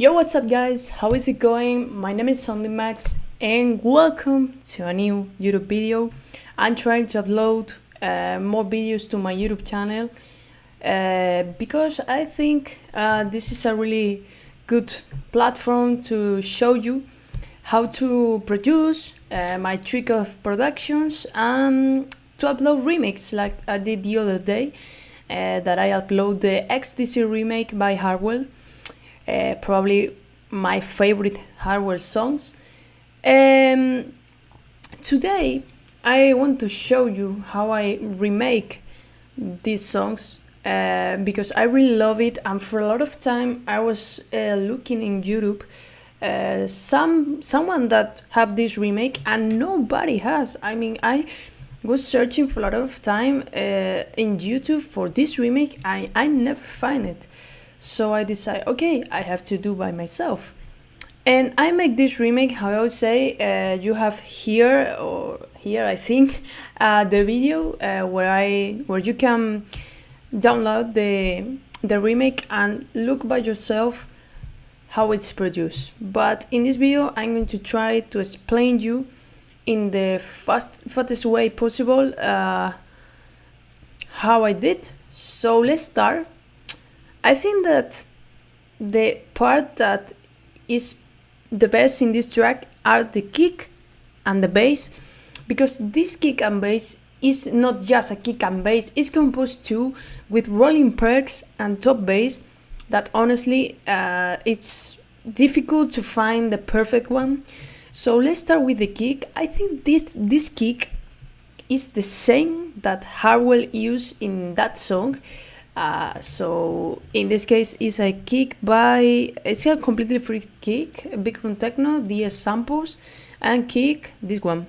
Yo, what's up guys? How is it going? My name is Soundingmask and welcome to a new YouTube video. I'm trying to upload more videos to my YouTube channel because I think this is a really good platform to show you how to produce my trick of productions and to upload remakes like I did the other day that I upload the XTC Remake by Hardwell. Probably my favorite Hardwell songs. Today I want to show you how I remake these songs because I really love it, and for a lot of time I was looking in YouTube someone that have this remake and nobody has. I mean, I was searching for a lot of time in YouTube for this remake. I never find it. So I decide, okay, I have to do by myself. And I make this remake, how I would say, you have here, or here I think, the video where you can download the remake and look by yourself how it's produced. But in this video, I'm going to try to explain you in the fastest way possible how I did. So let's start. I think that the part that is the best in this track are the kick and the bass, because this kick and bass is not just a kick and bass, it's composed too with rolling perks and top bass that honestly it's difficult to find the perfect one. So let's start with the kick. I think this kick is the same that Hardwell used in that song. So in this case it's a kick by, it's a completely free kick, Big Room Techno, DS samples, and kick, this one.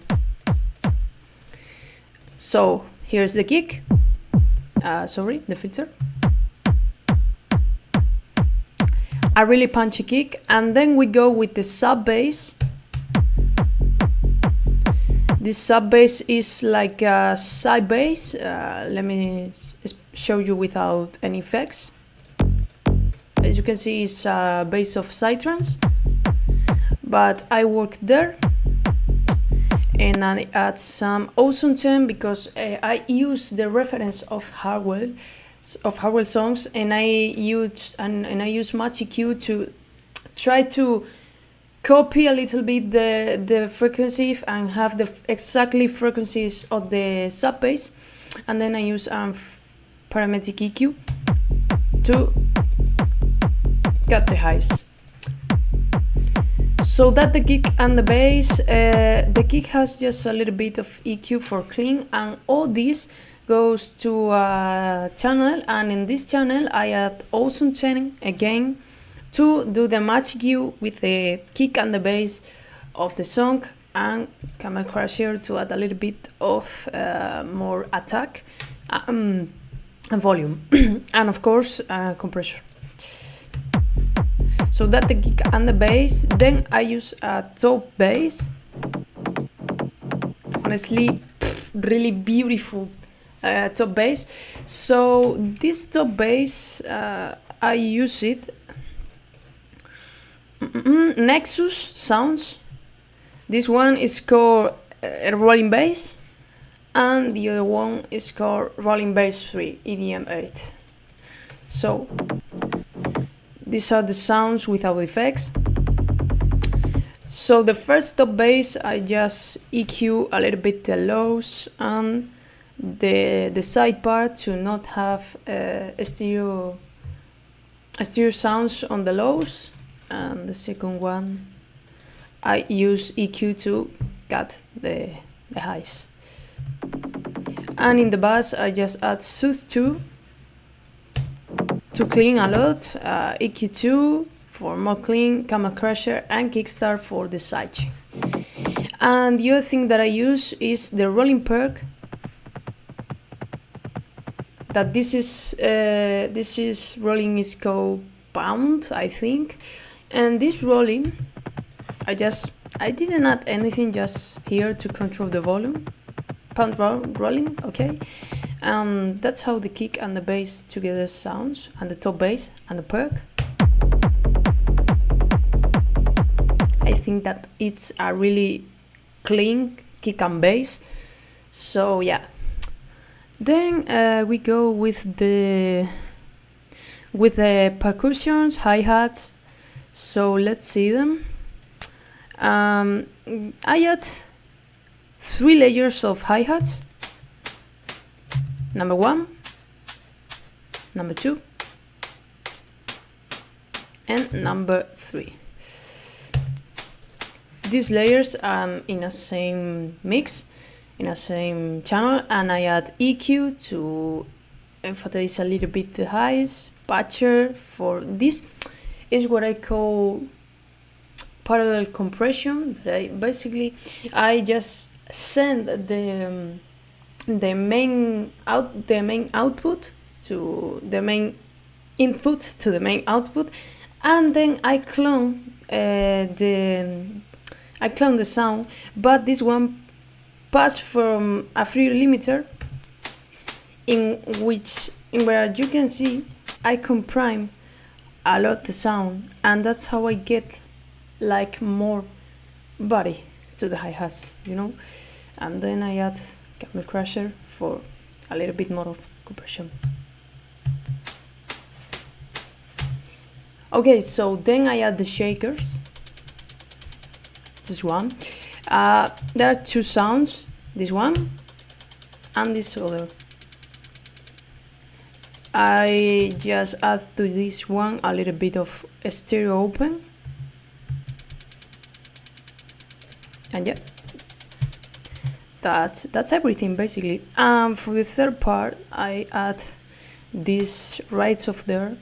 So here's the kick, sorry, the filter. A really punchy kick, and then we go with the sub bass. This sub bass is like a side bass. Let me show you without any effects. As you can see, it's a bass of psytrance, but I work there and I add some Ozone 10 because I use the reference of Hardwell songs, and I use Match EQ to try to copy a little bit the frequency and have the exactly frequencies of the sub bass, and then I use parametric EQ to cut the highs. So that the kick and the bass, the kick has just a little bit of EQ for clean, and all this goes to a channel, and in this channel I add Ozone 10 again to do the Match EQ with the kick and the bass of the song, and Camel Crusher to add a little bit of more attack and volume and of course compressor. So that the kick and the bass. Then I use a top bass, honestly really beautiful top bass. So this top bass I use it Nexus Sounds. This one is called Rolling Bass, and the other one is called Rolling Bass 3 EDM 8. So these are the sounds without effects. So the first top bass I just EQ a little bit the lows and the side part to not have stereo sounds on the lows, and the second one I use EQ to cut the highs. And in the bass I just add Sooth 2 to clean a lot, EQ 2 for more clean, Camel Crusher, and Kickstart for the sidechain. And the other thing that I use is the rolling perk. That this is rolling is called Pound, I think. And this rolling, I didn't add anything, just here to control the volume. Pound rolling, okay. That's how the kick and the bass together sounds, and the top bass and the perk. think that it's a really clean kick and bass. So yeah. Then we go with the percussions, hi-hats. So let's see them. I add 3 layers of hi-hats. Number 1, number 2, and number 3. These layers in a same mix, in a same channel, and I add EQ to emphasize a little bit the highs, patcher for this is what I call parallel compression. That I just send the main output to the main input to the main output, and then I clone the sound, but this one passed from a free limiter where you can see I comprime a lot the sound, and that's how I get like more body to the hi-hats, you know. And then I add camel crusher for a little bit more of compression. Okay, so then I add the shakers. This one. There are 2 sounds, this one and this other. I just add to this one a little bit of stereo open, and yeah, that's everything basically. For the third part, I add these rights of there.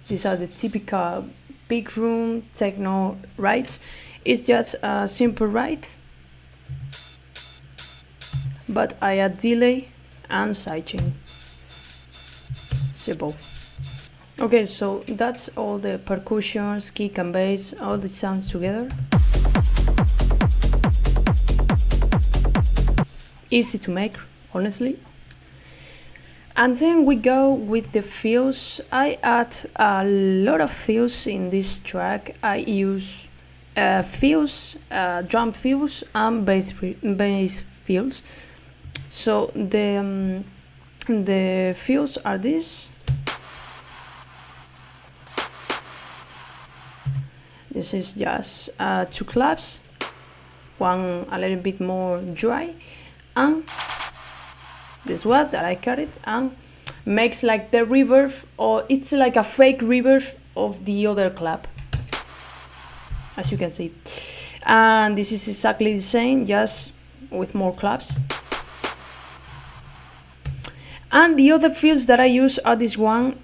These are the typical big room techno rights. It's just a simple right, but I add delay and sidechain. Simple. Okay, so that's all the percussions, kick and bass, all the sounds together. Easy to make, honestly. And then we go with the fills. I add a lot of fills in this track. I use fills, drum fills and bass fills. So the fills are this. This is just 2 claps, one a little bit more dry, and this one that I cut it and makes like the reverb, or it's like a fake reverb of the other clap, as you can see. And this is exactly the same, just with more claps. And the other fills that I use are this one.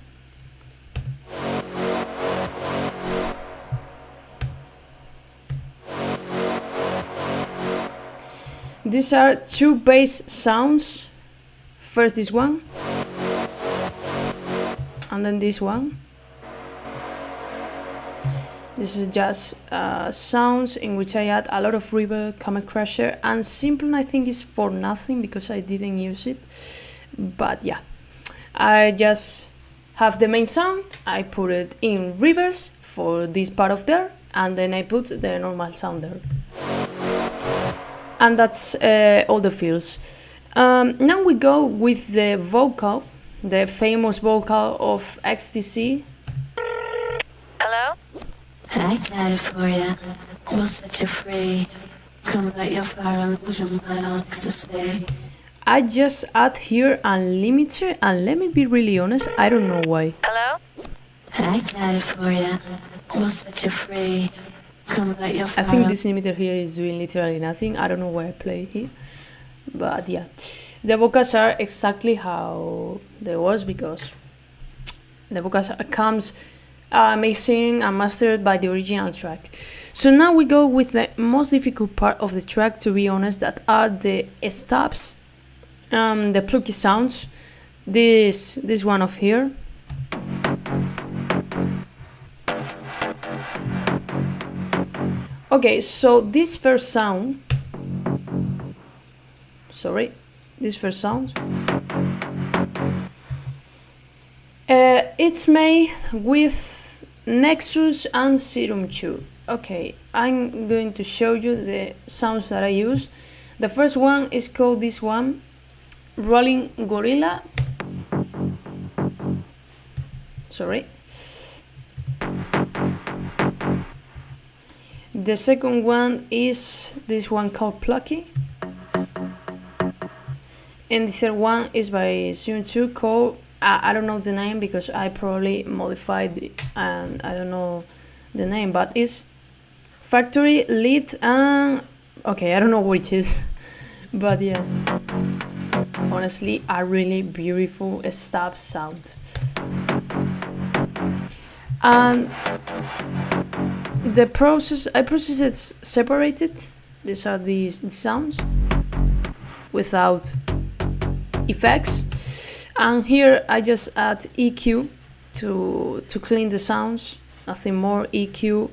These are 2 bass sounds. First this one, and then this one. This is just sounds in which I add a lot of reverb, camel crusher, and simple I think is for nothing because I didn't use it. But yeah, I just have the main sound, I put it in reverse for this part of there, and then I put the normal sound there. And that's all the fills. Now we go with the vocal, the famous vocal of XTC. Hello? I got it for ya. We'll set you free. Come light your fire and lose your mind on ecstasy. I just add here a limiter, and let me be really honest, I don't know why. Hello? I got it for ya. We'll set you free. Come light your fire. I think this limiter here is doing literally nothing. I don't know why I play here. But yeah, the vocals are exactly how they was, because the vocals comes mixing and mastered by the original track. So now we go with the most difficult part of the track, to be honest, that are the stops, the plucky sounds. This one of here. Okay, so this first sound. It's made with Nexus and Serum 2. Okay, I'm going to show you the sounds that I use. The first one is called this one, Rolling Gorilla. Sorry. The second one is this one called Plucky. And the third one is by Serum 2 called, I don't know the name because I probably modified it and I don't know the name, but it's Factory Lead and okay, I don't know which is, but yeah, honestly a really beautiful stab sound. And the process, I process it separated. These are the sounds without effects, and here I just add EQ to clean the sounds, nothing more. EQ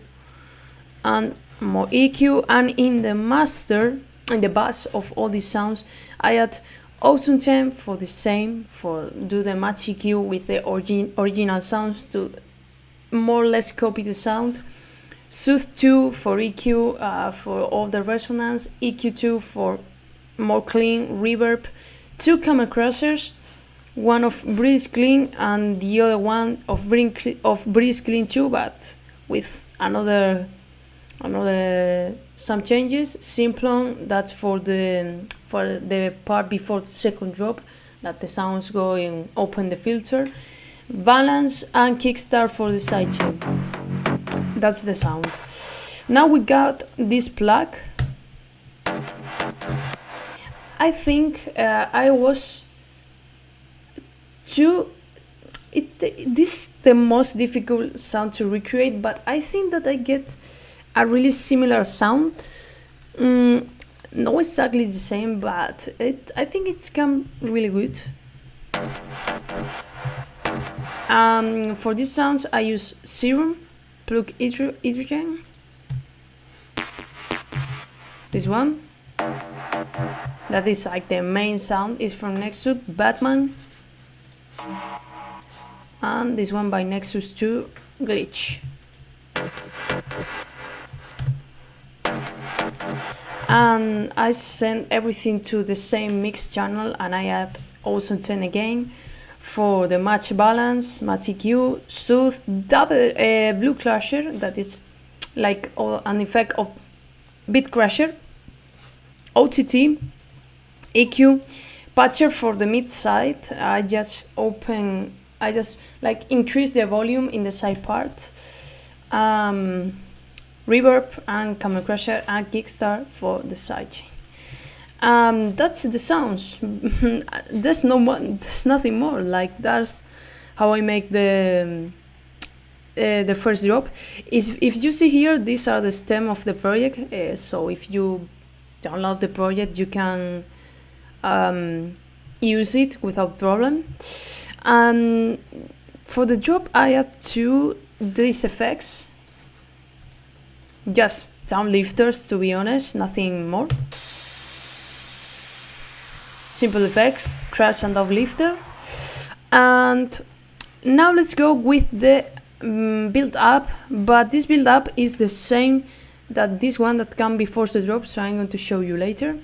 and more EQ, and in the master, in the bus of all these sounds, I add Awesome Temp for the same, for do the match EQ with the original sounds to more or less copy the sound. Soothe 2 for EQ, for all the resonance. EQ 2 for more clean reverb. 2 camera crossers, one of Breeze Clean and the other one of Breeze Clean 2, but with another some changes. Simplon, that's for the part before the second drop, that the sounds go and open the filter. Balance and Kickstart for the sidechain. That's the sound. Now we got this plug. I think I was too. This is the most difficult sound to recreate, but I think that I get a really similar sound. Not exactly the same, but I think it's come really good. For these sounds, I use Serum, plug hydrogen. This one. That is like the main sound, is from Nexus, Batman. And this one by Nexus 2, Glitch. And I send everything to the same mix channel, and I add also 10 again for the match balance, match EQ, Soothe, double Blue Crusher, that is like an effect of Beat Crusher, OTT, EQ, patcher for the mid side. I just like increase the volume in the side part. Reverb and camera crusher and Kickstart for the sidechain. That's the sounds. There's nothing more. Like that's how I make the first drop. If you see here, these are the stem of the project. So if you download the project, you can use it without problem. And for the drop, I add these effects, just down lifters, to be honest, nothing more. Simple effects, crash and down lifter. And now let's go with the build up, but this build up is the same that this one that come before the drop, so I'm going to show you later.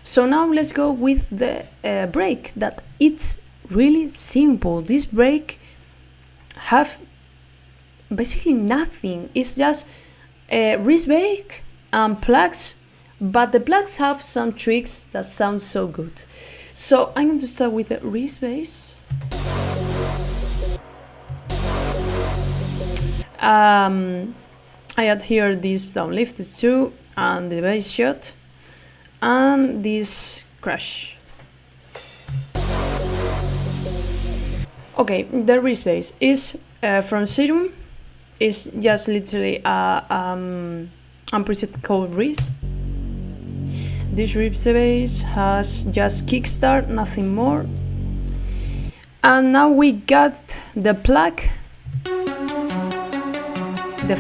So now let's go with the break, that it's really simple. This break have basically nothing. It's just wrist bass and plugs, but the plugs have some tricks that sound so good. So I'm going to start with the wrist bass. I add here this downlifted too, and the bass shot, and this crash. Okay, the wrist bass is from Serum. It's just literally a preset called wrist. This wrist bass has just Kickstart, nothing more. And now we got the plug, the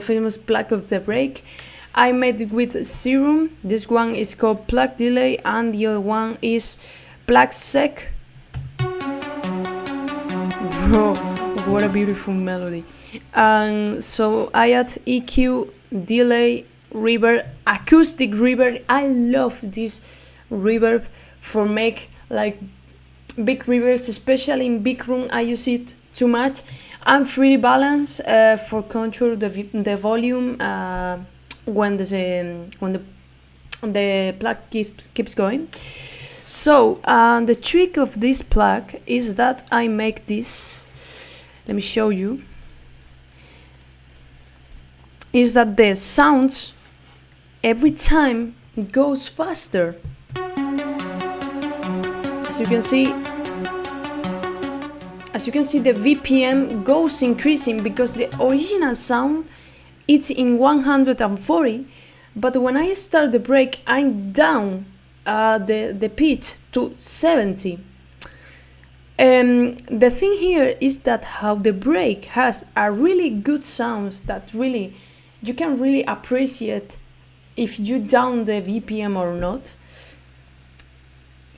famous plug of the break. I made it with Serum. This one is called plug delay, and the other one is plug sec. Bro, What a beautiful melody. And so I add EQ, delay, reverb, acoustic reverb. I love this reverb for make like big reverbs, especially in big room. I use it too much. And free balance for control the volume when the plug keeps going. So the trick of this plug is that I make this. Let me show you. Is that the sounds every time goes faster. As you can see, the BPM goes increasing because the original sound it's in 140, but when I start the break, I'm down the pitch to 70. The thing here is that how the break has a really good sound that really you can really appreciate if you down the BPM or not.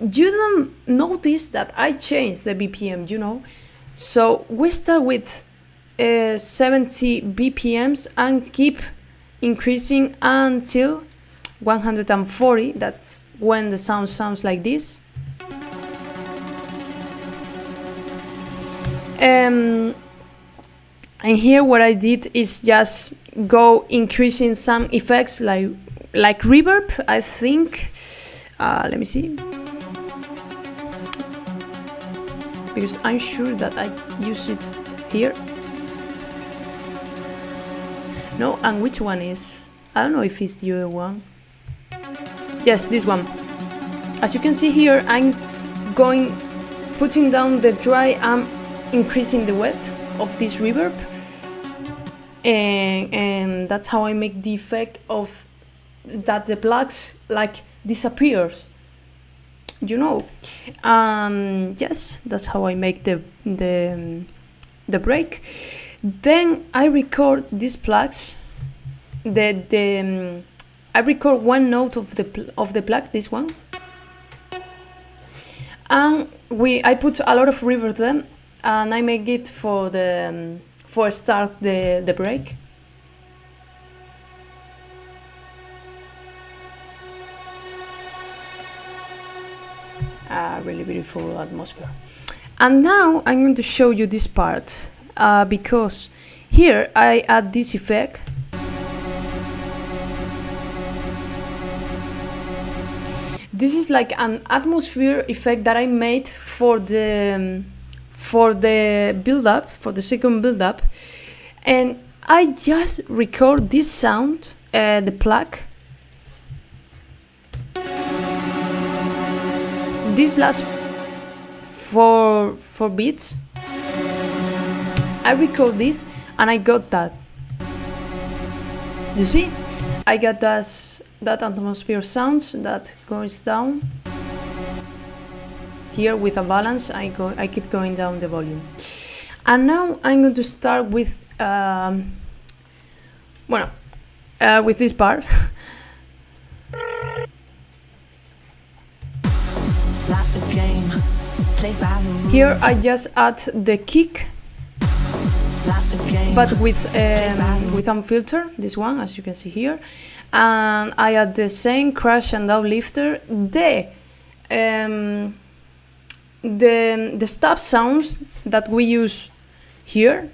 You don't notice that I changed the BPM, you know. So we start with 70 BPMs and keep increasing until 140. That's when the sound sounds like this. And here what I did is just go increasing some effects like reverb, I think. Let me see. Because I'm sure that I use it here. No, and which one is? I don't know if it's the other one. Yes, this one. As you can see here, I'm putting down the dry and increasing the wet of this reverb. And that's how I make the effect of that the plugs like disappears. You know, yes, that's how I make the break. Then I record these plugs. I record one note of the plug, this one, and I put a lot of reverb then, and I make it for start the break. Really beautiful atmosphere. And now I'm going to show you this part because here I add this effect. This is like an atmosphere effect that I made for the build-up, for the second build-up, and I just record this sound, the plug. This last 4 beats. I record this and I got that. You see? I got that atmosphere sounds that goes down. Here with a balance, I keep going down the volume. And now I'm going to start with with this part. Here I just add the kick, but with unfiltered, this one, as you can see here, and I add the same crash and uplifter, the stop sounds that we use here.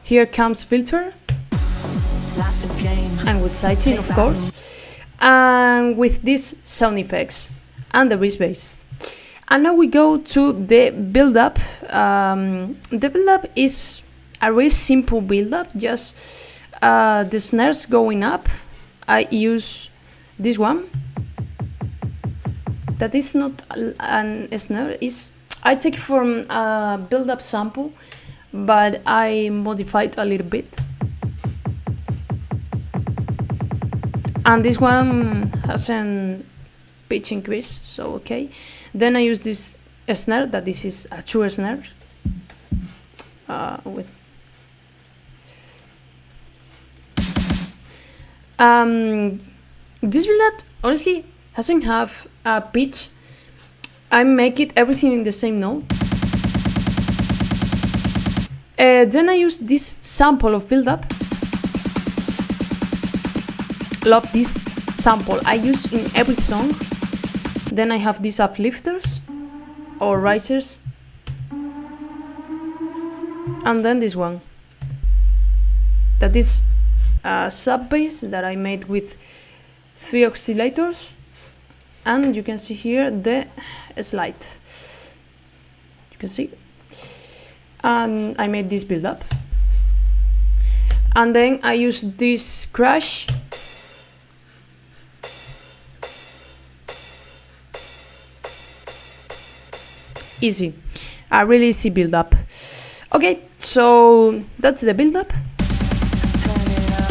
Here comes filter, and with sidechain, of course, and with these sound effects and the wrist bass. And now we go to the build-up. The build-up is a very simple build-up, just the snares going up. I use this one. That is not an snare, I take from a build-up sample, but I modified a little bit. And this one has an pitch increase, so okay. Then I use this snare, that this is a true snare. With this build-up honestly doesn't have a pitch. I make it everything in the same note. Then I use this sample of Buildup. Love this sample. I use in every song. Then I have these uplifters or risers. And then this one. That is a sub bass that I made with 3 oscillators. And you can see here the slide. You can see. And I made this Buildup. And then I use this crash. Easy, a really easy Buildup. Okay, so that's the Buildup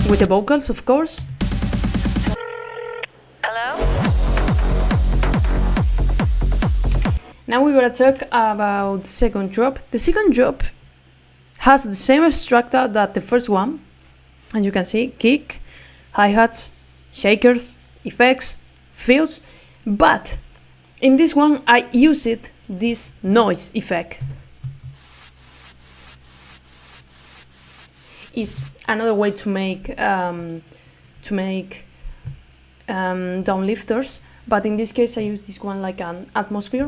with the vocals, of course. Hello? Now we're gonna talk about the second drop. The second drop has the same structure that the first one, and you can see kick, hi-hats, shakers, effects, fills, but in this one I use this noise effect. Is another way to make downlifters, but in this case I use this one like an atmosphere,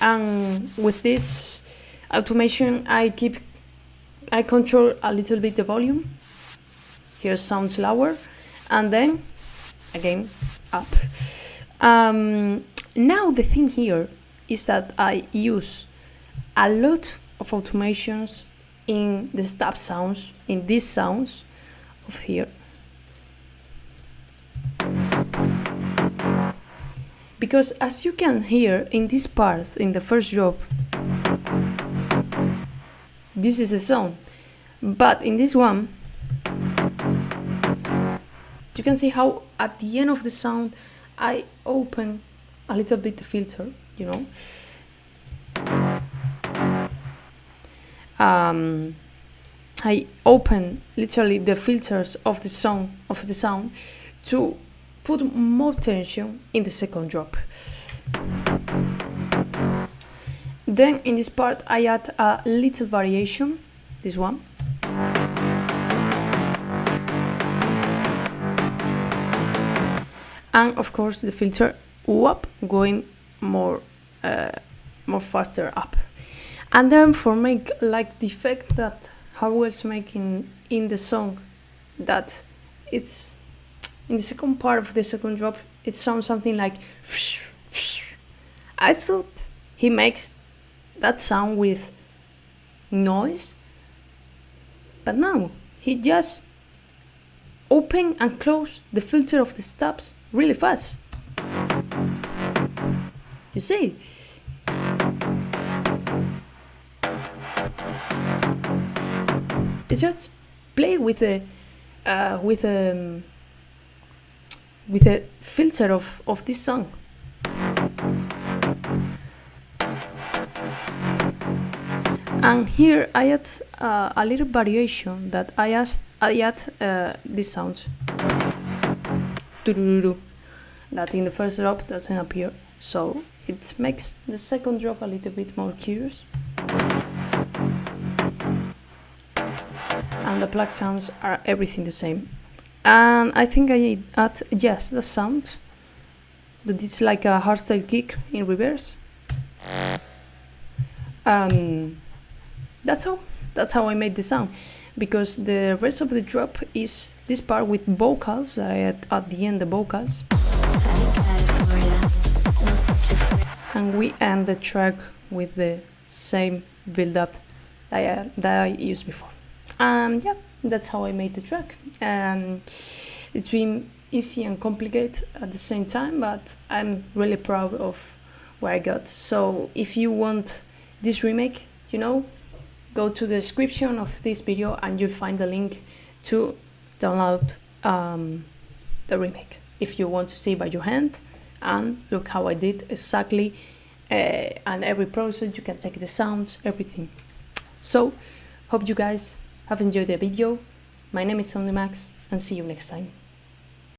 and with this automation I control a little bit the volume. Here sounds lower, and then again up. Now the thing here is that I use a lot of automations in the stop sounds, in these sounds of here. Because as you can hear in this part, in the first drop, this is the sound. But in this one, you can see how at the end of the sound, I open a little bit the filter, you know. I open literally the filters of the sound to put more tension in the second drop. Then in this part I add a little variation, this one. And of course the filter going more faster up. And then for make like the effect that Hardwell's making in the song, that it's in the second part of the second drop, it sounds something like I thought he makes that sound with noise, but no, he just open and close the filter of the stops really fast. You see? It's just play with the filter of this song. And here I add a little variation that I add these sounds that in the first drop doesn't appear, so it makes the second drop a little bit more curious. And the plug sounds are everything the same. And I think I add just the sound that is like a hardstyle kick in reverse. That's how I made the sound, because the rest of the drop is this part with vocals. I add at the end the vocals, and we end the track with the same build-up that I used before. Yeah, that's how I made the track. And it's been easy and complicated at the same time, but I'm really proud of where I got. So if you want this remake, you know, go to the description of this video and you'll find the link to download the remake if you want to see by your hand and look how I did exactly, and every process you can take the sounds, everything. So hope you guys have enjoyed the video. My name is Soundingmask, and see you next time.